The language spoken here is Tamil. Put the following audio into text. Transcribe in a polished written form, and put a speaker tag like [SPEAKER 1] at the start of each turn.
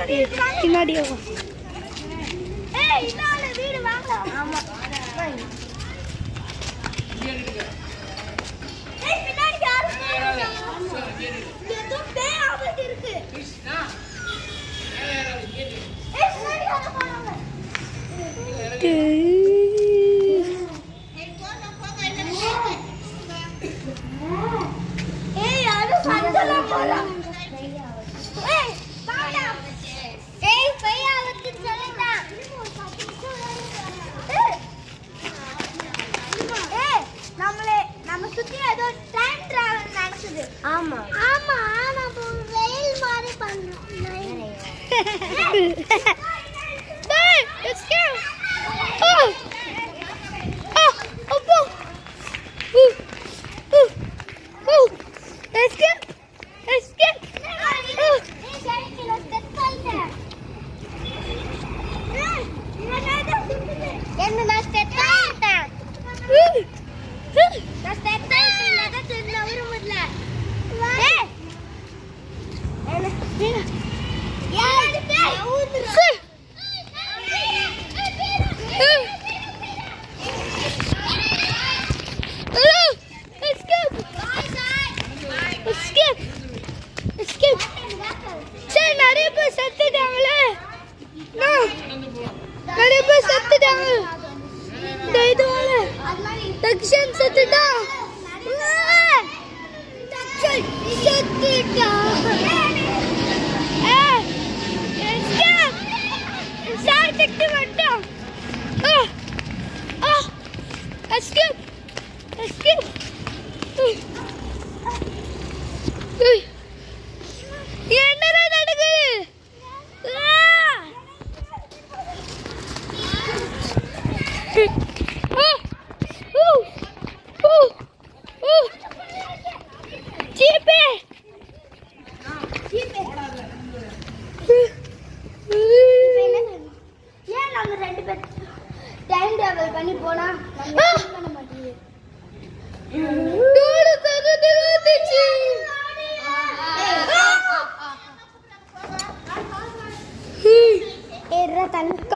[SPEAKER 1] பின்னாடியே
[SPEAKER 2] வீடு வாங்க. ஆமா பின்னாடி யாரும் இருக்கு. ஆமா ஆமா ஆனா வெயில் மாதிரி பண்றோம்.
[SPEAKER 1] Hey, let's go. Oh. Oh, oh. Let's go. Let's go.
[SPEAKER 2] என்ன நான் ஸ்டெப் ஆயிட்டேன். நான் ஸ்டெப் ஆயிட்டேன். நான் தெரியல வரும்ல. ஏய். யாரு பேய் ஊதுற.
[SPEAKER 1] Setudah.